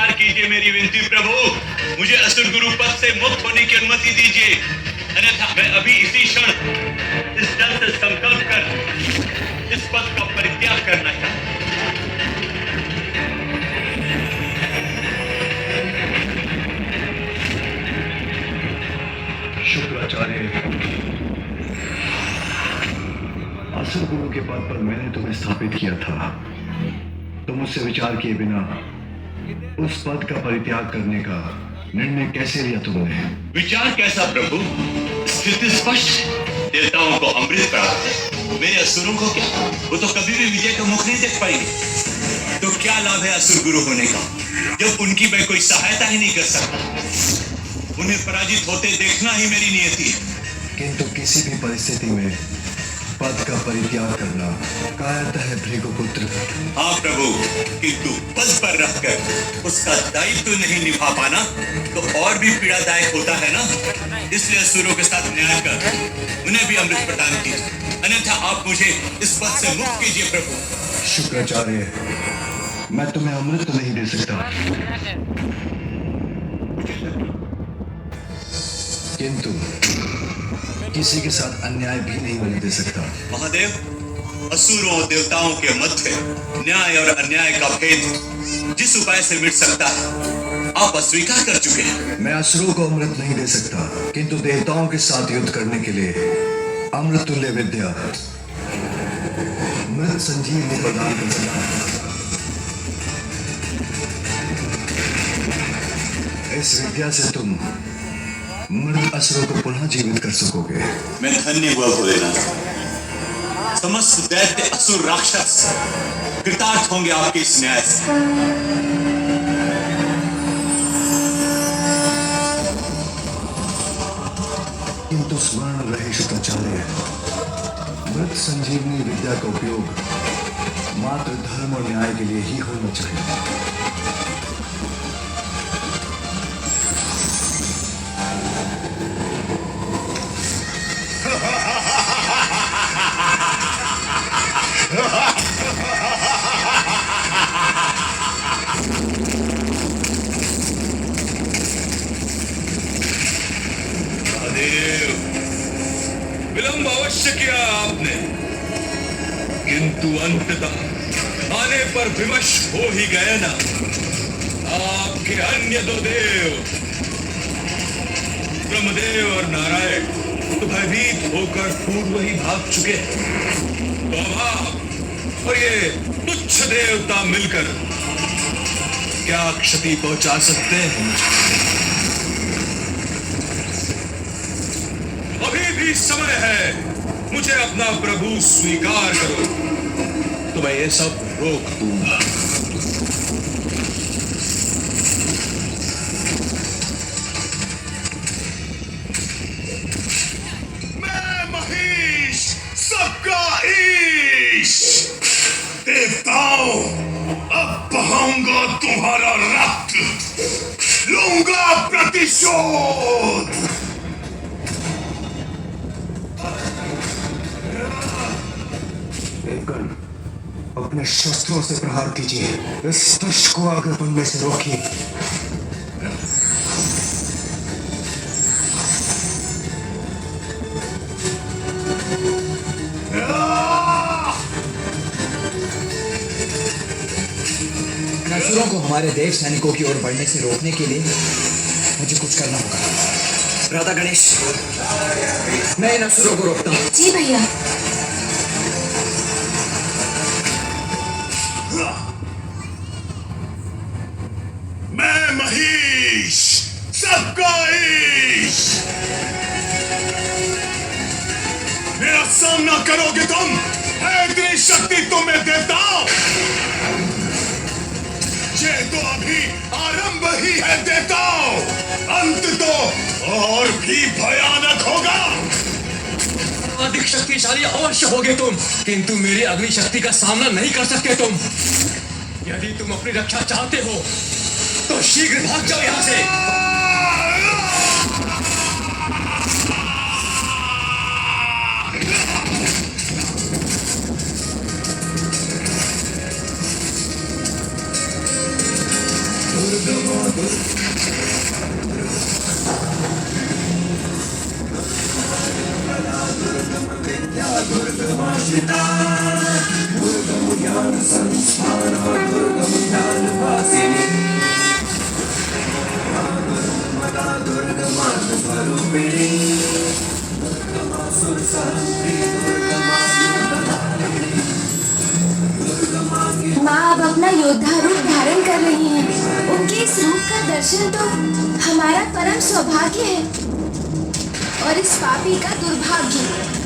स्वीकार कीजिए मेरी विनती प्रभु। मुझे असुर गुरु पद से मुक्त होने की अनुमति दीजिए, अन्यथा मैं अभी इसी क्षण इस जल से संकल्प कर इस पद का परित्याग करना चाहता हूं। शुक्राचार्य, असुर गुरु के पद पर मैंने तुम्हें स्थापित किया था, तो मुझसे विचार किए बिना उस पद का परित्याग करने का निर्णय कैसे लिया तुमने? विचार कैसा प्रभु? स्थिति स्पष्ट है। देवताओं को अमृत प्राप्त है, मेरे असुरों को क्या? वो तो कभी भी विजय का मुख नहीं देख पाएंगे। तो क्या लाभ है असुर गुरु होने का, जब उनकी मैं कोई सहायता ही नहीं कर सकता? उन्हें पराजित होते देखना ही मेरी नियति है। किंतु किसी भी परिस्थिति में पद का परित्याग करना कायतः है भृगुपुत्र। हाँ प्रभु, किंतु पद पर रखकर उसका दायित्व नहीं निभा पाना तो और भी पीड़ादायक होता है ना। इसलिए असुरों के साथ न्याय कर उन्हें भी अमृत प्रदान कीजिए, अन्यथा आप मुझे इस पद से मुक्त कीजिए प्रभु। शुक्राचार्य, मैं तुम्हें अमृत तो नहीं दे सकता, किंतु किसी के साथ अन्याय भी नहीं होने दे सकता। महादेव, असुरों और देवताओं के मध्य न्याय और अन्याय का भेद जिस उपाय से मिट सकता है आप अस्वीकार कर चुके हैं। मैं असुरों को अमृत नहीं दे सकता, किंतु देवताओं के साथ युद्ध करने के लिए अमृत तुल्य विद्या मृत संजीवनी प्रदान कर सकता है। इस विद्या से तुम मृत असुरों को पुनः जीवित कर सकोगे। मैं धन्य हुआ भोलेनाथ, समस्त दैत्य असुर राक्षस कृतार्थ होंगे आपके इस न्याय से। किंतु स्मरण रहे शुक्राचार्य, मृत संजीवनी विद्या का उपयोग मात्र धर्म और न्याय के लिए ही होना चाहिए। विलंब अवश्य किया आपने, किंतु अंततः आने पर विवश हो ही गए ना। आपके अन्य दो देव ब्रह्मदेव और नारायण तो भयभीत होकर पूर्व ही भाग चुके। तो अब आप और ये तुच्छ देवता मिलकर क्या क्षति पहुंचा सकते हैं? अभी भी समय है, मुझे अपना प्रभु स्वीकार करो तो मैं ये सब रोक दूंगा। मैं महिष, सबका ईश, देवताओं, अब बहाऊंगा तुम्हारा रक्त, लूंगा प्रतिशोध। अपने शस्त्रों से प्रहार कीजिए, इस दुष्ट को आगे बढ़ने से रोकिए। असुरों को हमारे देव सैनिकों की ओर बढ़ने से रोकने के लिए मुझे कुछ करना होगा। राधा गणेश, मैं इन असुरों को रोकता हूँ। जी भैया। मैं महिष, सबका ईश, मेरा सामना करोगे तुम? है इतनी शक्ति तुम्हें देता हूं? ये तो अभी आरंभ ही है देता हूं, अंत तो और भी भयानक होगा। अधिक शक्तिशाली अवश्य होगे तुम, किंतु मेरी अग्नि शक्ति का सामना नहीं कर सकते तुम। यदि तुम अपनी रक्षा चाहते हो तो शीघ्र भाग जाओ यहाँ से। दुर्गा माँ अब अपना योद्धा रूप धारण कर रही हैं। उनके इस रूप का दर्शन तो हमारा परम सौभाग्य है और इस पापी का दुर्भाग्य।